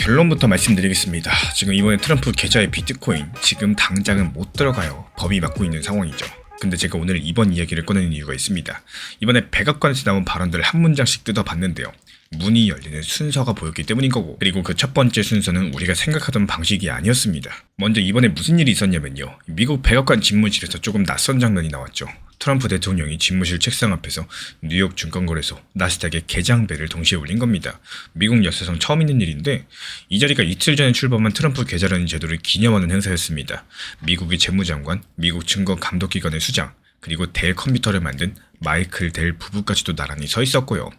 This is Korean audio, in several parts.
결론부터 말씀드리겠습니다. 지금 이번에 트럼프 계좌의 비트코인 지금 당장은 못 들어가요. 법이 막고 있는 상황이죠. 근데 제가 오늘 이번 이야기를 꺼내는 이유가 있습니다. 이번에 백악관에서 나온 발언들을 한 문장씩 뜯어봤는데요. 문이 열리는 순서가 보였기 때문인 거고, 그리고 그 첫 번째 순서는 우리가 생각하던 방식이 아니었습니다. 먼저 이번에 무슨 일이 있었냐면요. 미국 백악관 집무실에서 조금 낯선 장면이 나왔죠. 트럼프 대통령이 집무실 책상 앞에서 뉴욕 증권거래소 나스닥의 개장벨을 동시에 울린 겁니다. 미국 역사상 처음 있는 일인데, 이 자리가 이틀 전에 출범한 트럼프 계좌라는 제도를 기념하는 행사였습니다. 미국의 재무장관, 미국 증권감독기관의 수장, 그리고 델 컴퓨터를 만든 마이클 델 부부까지도 나란히 서 있었고요.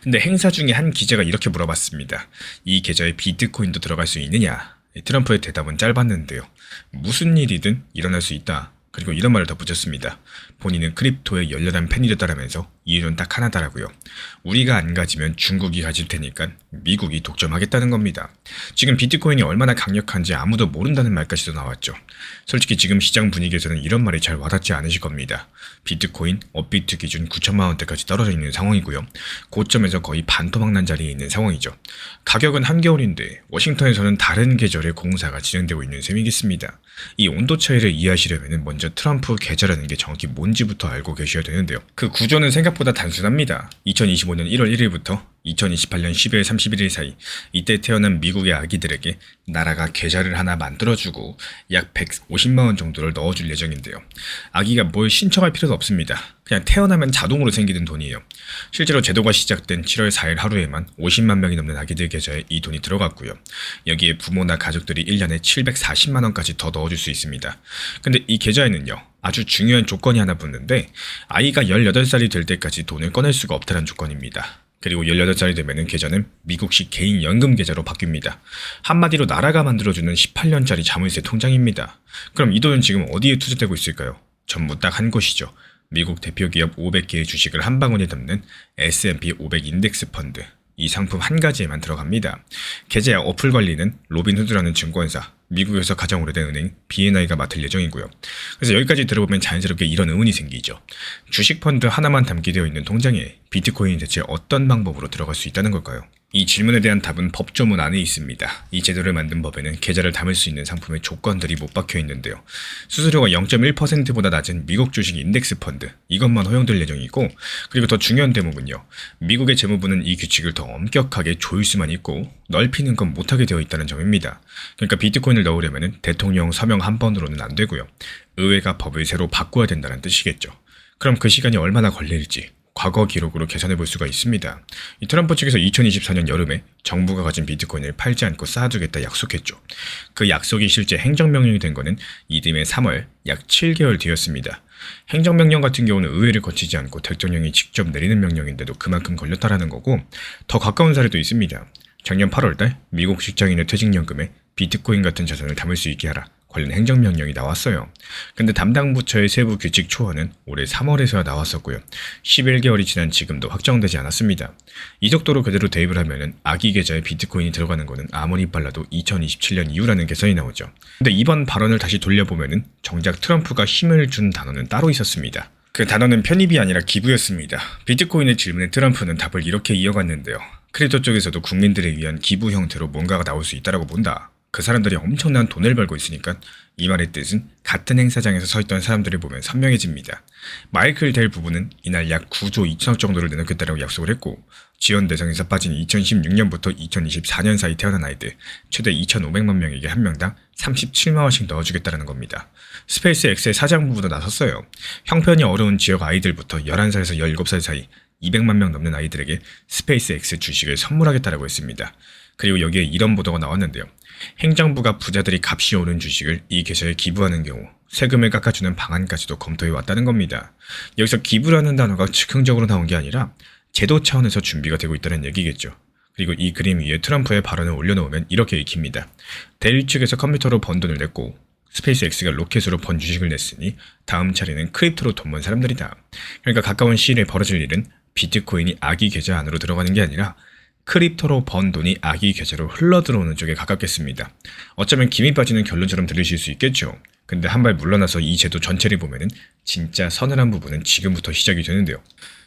근데 행사 중에 한 기자가 이렇게 물어봤습니다. 이 계좌에 비트코인도 들어갈 수 있느냐? 트럼프의 대답은 짧았는데요. 무슨 일이든 일어날 수 있다. 그리고 이런 말을 덧붙였습니다. 본인은 크립토의 열렬한 팬이었다라면서 이유는 딱 하나다라고요. 우리가 안 가지면 중국이 가질 테니까 미국이 독점하겠다는 겁니다. 지금 비트코인이 얼마나 강력한지 아무도 모른다는 말까지도 나왔죠. 솔직히 지금 시장 분위기에서는 이런 말이 잘 와닿지 않으실 겁니다. 비트코인 업비트 기준 9천만 원대까지 떨어져 있는 상황이고요. 고점에서 거의 반토막난 자리에 있는 상황이죠. 가격은 한겨울인데 워싱턴에서는 다른 계절의 공사가 진행되고 있는 셈이겠습니다. 이 온도 차이를 이해하시려면 먼저 트럼프 계좌라는 게 정확히 뭔지부터 알고 계셔야 되는데요. 그 구조는 생각보다 단순합니다. 2025년 1월 1일부터 2028년 12월 31일 사이, 이때 태어난 미국의 아기들에게 나라가 계좌를 하나 만들어주고 약 150만 원 정도를 넣어줄 예정인데요. 아기가 뭘 신청할 필요도 없습니다. 그냥 태어나면 자동으로 생기는 돈이에요. 실제로 제도가 시작된 7월 4일 하루에만 50만 명이 넘는 아기들 계좌에 이 돈이 들어갔고요. 여기에 부모나 가족들이 1년에 740만 원까지 더 넣어줄 수 있습니다. 근데 이 계좌에는요, 아주 중요한 조건이 하나 붙는데, 아이가 18살이 될 때까지 돈을 꺼낼 수가 없다는 조건입니다. 그리고 18살이 되면 계좌는 미국식 개인 연금 계좌로 바뀝니다. 한마디로 나라가 만들어주는 18년짜리 자물쇠 통장입니다. 그럼 이 돈은 지금 어디에 투자되고 있을까요? 전부 딱 한 곳이죠. 미국 대표 기업 500개의 주식을 한 방울에 담는 S&P 500 인덱스 펀드. 이 상품 한 가지에만 들어갑니다. 계좌 어플 관리는 로빈후드라는 증권사, 미국에서 가장 오래된 은행 BNI가 맡을 예정이고요. 그래서 여기까지 들어보면 자연스럽게 이런 의문이 생기죠. 주식 펀드 하나만 담기되어 있는 통장에 비트코인이 대체 어떤 방법으로 들어갈 수 있다는 걸까요? 이 질문에 대한 답은 법조문 안에 있습니다. 이 제도를 만든 법에는 계좌를 담을 수 있는 상품의 조건들이 못 박혀 있는데요. 수수료가 0.1%보다 낮은 미국 주식 인덱스 펀드, 이것만 허용될 예정이고, 그리고 더 중요한 대목은요. 미국의 재무부는 이 규칙을 더 엄격하게 조일 수만 있고 넓히는 건 못하게 되어 있다는 점입니다. 그러니까 비트코인을 넣으려면 대통령 서명 한 번으로는 안 되고요. 의회가 법을 새로 바꿔야 된다는 뜻이겠죠. 그럼 그 시간이 얼마나 걸릴지 과거 기록으로 계산해 볼 수가 있습니다. 이 트럼프 측에서 2024년 여름에 정부가 가진 비트코인을 팔지 않고 쌓아두겠다 약속했죠. 그 약속이 실제 행정명령이 된 거는 이듬해 3월 약 7개월 뒤였습니다. 행정명령 같은 경우는 의회를 거치지 않고 대통령이 직접 내리는 명령인데도 그만큼 걸렸다라는 거고, 더 가까운 사례도 있습니다. 작년 8월달 미국 직장인의 퇴직연금에 비트코인 같은 자산을 담을 수 있게 하라 관련 행정명령이 나왔어요. 근데 담당 부처의 세부 규칙 초안은 올해 3월에서야 나왔었고요. 11개월이 지난 지금도 확정되지 않았습니다. 이 속도로 그대로 대입을 하면은 아기 계좌에 비트코인이 들어가는 거는 아무리 빨라도 2027년 이후라는 계산이 나오죠. 근데 이번 발언을 다시 돌려보면은 정작 트럼프가 힘을 준 단어는 따로 있었습니다. 그 단어는 편입이 아니라 기부였습니다. 비트코인의 질문에 트럼프는 답을 이렇게 이어갔는데요. 크립토 쪽에서도 국민들을 위한 기부 형태로 뭔가가 나올 수 있다라고 본다. 그 사람들이 엄청난 돈을 벌고 있으니까 이 말의 뜻은 같은 행사장에서 서 있던 사람들을 보면 선명해집니다. 마이클 델 부부는 이날 약 9조 2천억 정도를 내놓겠다고 약속을 했고, 지원 대상에서 빠진 2016년부터 2024년 사이 태어난 아이들 최대 2,500만 명에게 한 명당 37만 원씩 넣어주겠다는 겁니다. 스페이스 X의 사장 부부도 나섰어요. 형편이 어려운 지역 아이들부터 11살에서 17살 사이 200만 명 넘는 아이들에게 스페이스 X 주식을 선물하겠다고 했습니다. 그리고 여기에 이런 보도가 나왔는데요. 행정부가 부자들이 값이 오른 주식을 이 계좌에 기부하는 경우 세금을 깎아주는 방안까지도 검토해 왔다는 겁니다. 여기서 기부라는 단어가 즉흥적으로 나온 게 아니라 제도 차원에서 준비가 되고 있다는 얘기겠죠. 그리고 이 그림 위에 트럼프의 발언을 올려놓으면 이렇게 읽힙니다. 델 측에서 컴퓨터로 번 돈을 냈고 스페이스X가 로켓으로 번 주식을 냈으니 다음 차례는 크립토로 돈 번 사람들이다. 그러니까 가까운 시일에 벌어질 일은 비트코인이 아기 계좌 안으로 들어가는 게 아니라 크립토로 번 돈이 아기 계좌로 흘러들어오는 쪽에 가깝겠습니다. 어쩌면 김이 빠지는 결론처럼 들리실 수 있겠죠. 근데 한 발 물러나서 이 제도 전체를 보면은 진짜 서늘한 부분은 지금부터 시작이 되는데요.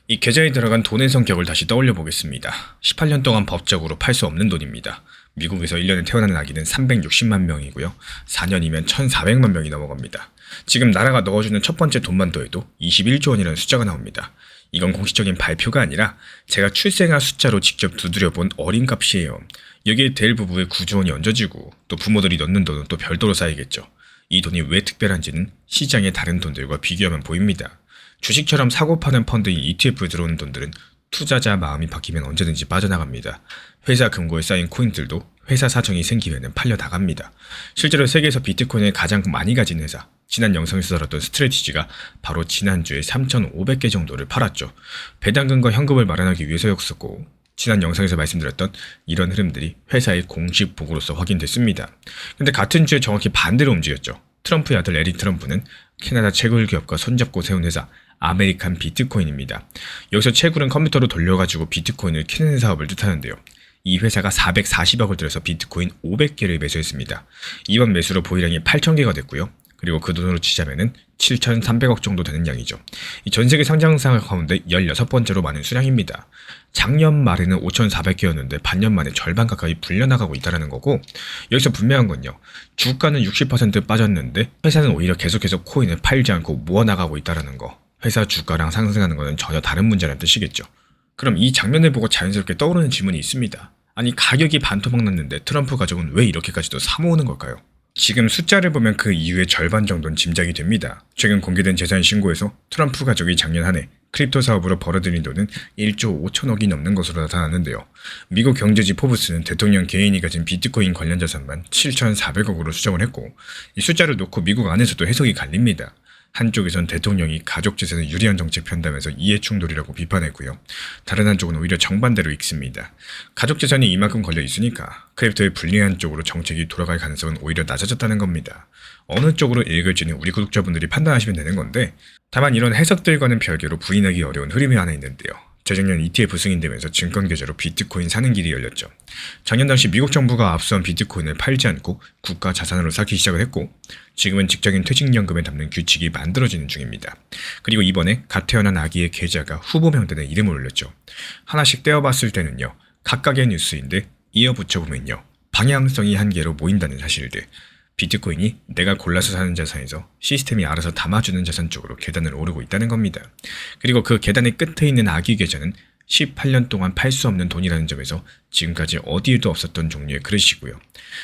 이 계좌에 들어간 돈의 성격을 다시 떠올려 보겠습니다. 18년 동안 법적으로 팔 수 없는 돈입니다. 미국에서 1년에 태어나는 아기는 360만 명이고요. 4년이면 1,400만 명이 넘어갑니다. 지금 나라가 넣어주는 첫 번째 돈만 더해도 21조 원이라는 숫자가 나옵니다. 이건 공식적인 발표가 아니라 제가 출생아 숫자로 직접 두드려본 어린 값이에요. 여기에 대일부부의 9조 원이 얹어지고 또 부모들이 넣는 돈은 또 별도로 쌓이겠죠. 이 돈이 왜 특별한지는 시장의 다른 돈들과 비교하면 보입니다. 주식처럼 사고 파는 펀드인 ETF에 들어오는 돈들은 투자자 마음이 바뀌면 언제든지 빠져나갑니다. 회사 금고에 쌓인 코인들도 회사 사정이 생기면 팔려나갑니다. 실제로 세계에서 비트코인을 가장 많이 가진 회사, 지난 영상에서 다뤘던 스트레티지가 바로 지난주에 3,500개 정도를 팔았죠. 배당금과 현금을 마련하기 위해서였었고, 지난 영상에서 말씀드렸던 이런 흐름들이 회사의 공식 보고로서 확인됐습니다. 근데 같은 주에 정확히 반대로 움직였죠. 트럼프의 아들 에릭 트럼프는 캐나다 채굴 기업과 손잡고 세운 회사 아메리칸 비트코인입니다. 여기서 채굴은 컴퓨터로 돌려가지고 비트코인을 캐내는 사업을 뜻하는데요. 이 회사가 440억을 들여서 비트코인 500개를 매수했습니다. 이번 매수로 보유량이 8,000개가 됐고요. 그리고 그 돈으로 치자면은 7,300억 정도 되는 양이죠. 이 전 세계 상장사 가운데 16번째로 많은 수량입니다. 작년 말에는 5,400개였는데 반년 만에 절반 가까이 불려나가고 있다는 거고, 여기서 분명한 건요. 주가는 60% 빠졌는데 회사는 오히려 계속해서 코인을 팔지 않고 모아나가고 있다는 거. 회사 주가랑 상승하는 것은 전혀 다른 문제라는 뜻이겠죠. 그럼 이 장면을 보고 자연스럽게 떠오르는 질문이 있습니다. 아니, 가격이 반토막 났는데 트럼프 가족은 왜 이렇게까지도 사모으는 걸까요? 지금 숫자를 보면 그 이유의 절반 정도는 짐작이 됩니다. 최근 공개된 재산 신고에서 트럼프 가족이 작년 한 해 크립토 사업으로 벌어들인 돈은 1조 5천억이 넘는 것으로 나타났는데요. 미국 경제지 포브스는 대통령 개인이 가진 비트코인 관련 자산만 7,400억으로 수정을 했고, 이 숫자를 놓고 미국 안에서도 해석이 갈립니다. 한쪽에선 대통령이 가족 재산에 유리한 정책 편다면서 이해충돌이라고 비판했고요. 다른 한쪽은 오히려 정반대로 읽습니다. 가족 재산이 이만큼 걸려 있으니까 크립토의 불리한 쪽으로 정책이 돌아갈 가능성은 오히려 낮아졌다는 겁니다. 어느 쪽으로 읽을지는 우리 구독자분들이 판단하시면 되는 건데, 다만 이런 해석들과는 별개로 부인하기 어려운 흐름이 하나 있는데요. 재작년 ETF 승인되면서 증권 계좌로 비트코인 사는 길이 열렸죠. 작년 당시 미국 정부가 압수한 비트코인을 팔지 않고 국가 자산으로 쌓기 시작을 했고, 지금은 직장인 퇴직연금에 담는 규칙이 만들어지는 중입니다. 그리고 이번에 갓 태어난 아기의 계좌가 후보 명단에 이름을 올렸죠. 하나씩 떼어봤을 때는요, 각각의 뉴스인데 이어 붙여보면요, 방향성이 한 개로 모인다는 사실들. 비트코인이 내가 골라서 사는 자산에서 시스템이 알아서 담아주는 자산 쪽으로 계단을 오르고 있다는 겁니다. 그리고 그 계단의 끝에 있는 아기 계좌는 18년 동안 팔 수 없는 돈이라는 점에서 지금까지 어디에도 없었던 종류의 그릇이고요.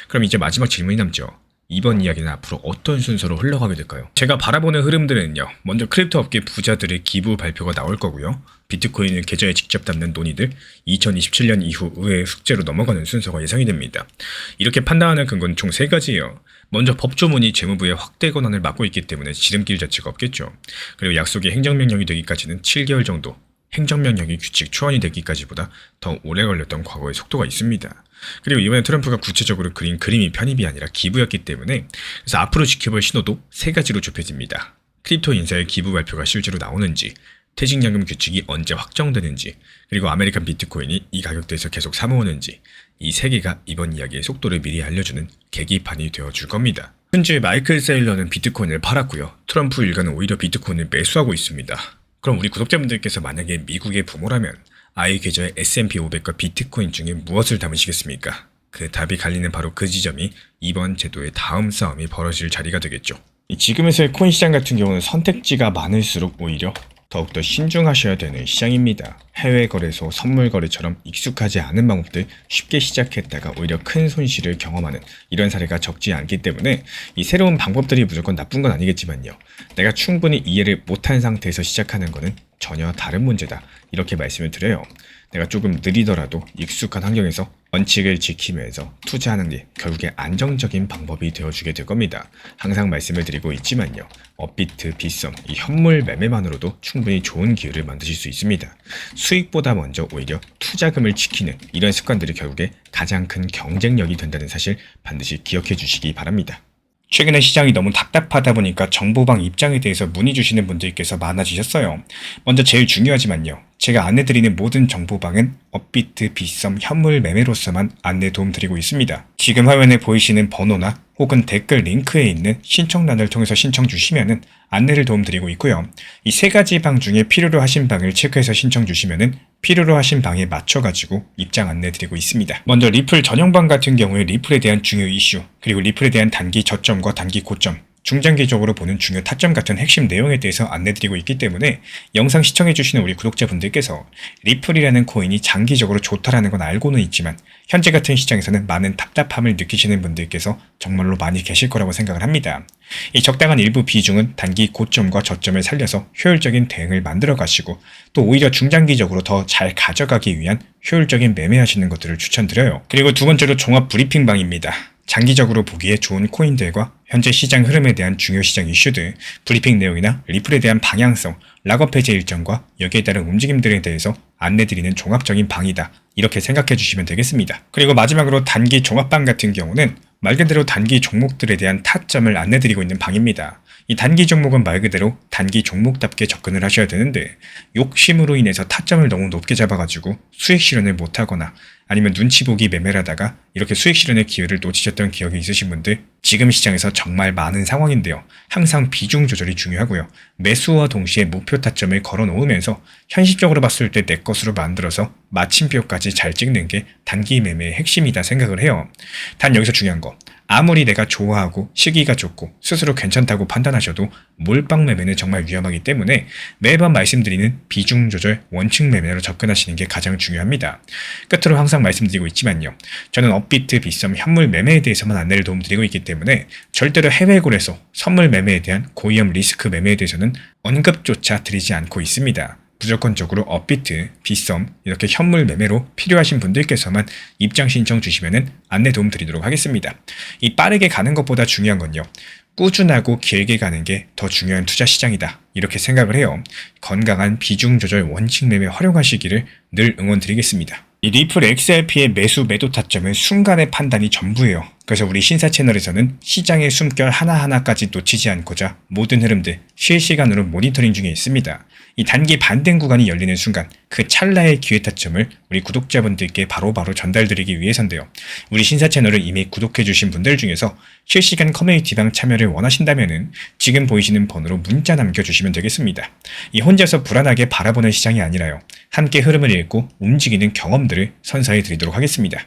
그럼 이제 마지막 질문이 남죠. 이번 이야기는 앞으로 어떤 순서로 흘러가게 될까요? 제가 바라보는 흐름들은요. 먼저 크립토 업계 부자들의 기부 발표가 나올 거고요. 비트코인을 계좌에 직접 담는 논의들 2027년 이후 의회 숙제로 넘어가는 순서가 예상이 됩니다. 이렇게 판단하는 근거는 총 3가지예요. 먼저 법조문이 재무부의 확대 권한을 막고 있기 때문에 지름길 자체가 없겠죠. 그리고 약속이 행정명령이 되기까지는 7개월 정도, 행정명령이 규칙 초안이 되기까지보다 더 오래 걸렸던 과거의 속도가 있습니다. 그리고 이번에 트럼프가 구체적으로 그린 그림이 편입이 아니라 기부였기 때문에, 그래서 앞으로 지켜볼 신호도 3가지로 좁혀집니다. 크립토 인사의 기부 발표가 실제로 나오는지, 퇴직연금 규칙이 언제 확정되는지, 그리고 아메리칸 비트코인이 이 가격대에서 계속 사모으는지, 이 3개가 이번 이야기의 속도를 미리 알려주는 계기판이 되어줄 겁니다. 현재 마이클 세일러는 비트코인을 팔았고요. 트럼프 일가는 오히려 비트코인을 매수하고 있습니다. 그럼 우리 구독자분들께서 만약에 미국의 부모라면 아이 계좌에 S&P 500과 비트코인 중에 무엇을 담으시겠습니까? 그 답이 갈리는 바로 그 지점이 이번 제도의 다음 싸움이 벌어질 자리가 되겠죠. 지금에서의 코인 시장 같은 경우는 선택지가 많을수록 오히려 더욱더 신중하셔야 되는 시장입니다. 해외 거래소, 선물 거래처럼 익숙하지 않은 방법들 쉽게 시작했다가 오히려 큰 손실을 경험하는 이런 사례가 적지 않기 때문에 이 새로운 방법들이 무조건 나쁜 건 아니겠지만요. 내가 충분히 이해를 못한 상태에서 시작하는 것은 전혀 다른 문제다. 이렇게 말씀을 드려요. 내가 조금 느리더라도 익숙한 환경에서 원칙을 지키면서 투자하는 게 결국에 안정적인 방법이 되어주게 될 겁니다. 항상 말씀을 드리고 있지만요. 업비트, 빗썸, 이 현물 매매만으로도 충분히 좋은 기회를 만드실 수 있습니다. 수익보다 먼저 오히려 투자금을 지키는 이런 습관들이 결국에 가장 큰 경쟁력이 된다는 사실 반드시 기억해 주시기 바랍니다. 최근에 시장이 너무 답답하다 보니까 정보방 입장에 대해서 문의 주시는 분들께서 많아지셨어요. 먼저 제일 중요하지만요. 제가 안내드리는 모든 정보방은 업비트, 빗썸, 현물 매매로서만 안내 도움 드리고 있습니다. 지금 화면에 보이시는 번호나 혹은 댓글 링크에 있는 신청란을 통해서 신청 주시면은 안내를 도움드리고 있고요. 이 세 가지 방 중에 필요로 하신 방을 체크해서 신청 주시면은 필요로 하신 방에 맞춰가지고 입장 안내 드리고 있습니다. 먼저 리플 전용방 같은 경우에 리플에 대한 중요 이슈, 그리고 리플에 대한 단기 저점과 단기 고점, 중장기적으로 보는 중요 타점 같은 핵심 내용에 대해서 안내드리고 있기 때문에 영상 시청해주시는 우리 구독자분들께서 리플이라는 코인이 장기적으로 좋다라는 건 알고는 있지만 현재 같은 시장에서는 많은 답답함을 느끼시는 분들께서 정말로 많이 계실 거라고 생각을 합니다. 이 적당한 일부 비중은 단기 고점과 저점을 살려서 효율적인 대응을 만들어 가시고 또 오히려 중장기적으로 더 잘 가져가기 위한 효율적인 매매하시는 것들을 추천드려요. 그리고 두 번째로 종합 브리핑방입니다. 장기적으로 보기에 좋은 코인들과 현재 시장 흐름에 대한 중요 시장 이슈들, 브리핑 내용이나 리플에 대한 방향성, 락업 해제 일정과 여기에 따른 움직임들에 대해서 안내드리는 종합적인 방이다. 이렇게 생각해 주시면 되겠습니다. 그리고 마지막으로 단기 종합방 같은 경우는 말 그대로 단기 종목들에 대한 타점을 안내드리고 있는 방입니다. 이 단기 종목은 말 그대로 단기 종목답게 접근을 하셔야 되는데 욕심으로 인해서 타점을 너무 높게 잡아가지고 수익 실현을 못하거나 아니면 눈치 보기 매매를 하다가 이렇게 수익 실현의 기회를 놓치셨던 기억이 있으신 분들 지금 시장에서 정말 많은 상황인데요. 항상 비중 조절이 중요하고요. 매수와 동시에 목표 타점을 걸어 놓으면서 현실적으로 봤을 때 내 것으로 만들어서 마침표까지 잘 찍는 게 단기 매매의 핵심이다 생각을 해요. 단 여기서 중요한 거. 아무리 내가 좋아하고 시기가 좋고 스스로 괜찮다고 판단하셔도 몰빵 매매는 정말 위험하기 때문에 매번 말씀드리는 비중 조절 원칙 매매로 접근하시는 게 가장 중요합니다. 끝으로 항상 말씀드리고 있지만요. 저는 업비트, 빗썸, 현물 매매에 대해서만 안내를 도움드리고 있기 때문에 절대로 해외골에서 선물 매매에 대한 고위험 리스크 매매에 대해서는 언급조차 드리지 않고 있습니다. 무조건적으로 업비트, 빗썸 이렇게 현물 매매로 필요하신 분들께서만 입장 신청 주시면은 안내 도움 드리도록 하겠습니다. 이 빠르게 가는 것보다 중요한 건요. 꾸준하고 길게 가는 게 더 중요한 투자 시장이다. 이렇게 생각을 해요. 건강한 비중 조절 원칙 매매 활용하시기를 늘 응원드리겠습니다. 이 리플 XRP의 매수 매도 타점은 순간의 판단이 전부예요. 그래서 우리 신사 채널에서는 시장의 숨결 하나하나까지 놓치지 않고자 모든 흐름들 실시간으로 모니터링 중에 있습니다. 이 단기 반등 구간이 열리는 순간 그 찰나의 기회 타점을 우리 구독자분들께 바로바로 전달드리기 위해서인데요. 우리 신사 채널을 이미 구독해주신 분들 중에서 실시간 커뮤니티방 참여를 원하신다면 지금 보이시는 번호로 문자 남겨주시면 되겠습니다. 이 혼자서 불안하게 바라보는 시장이 아니라요. 함께 흐름을 읽고 움직이는 경험들을 선사해 드리도록 하겠습니다.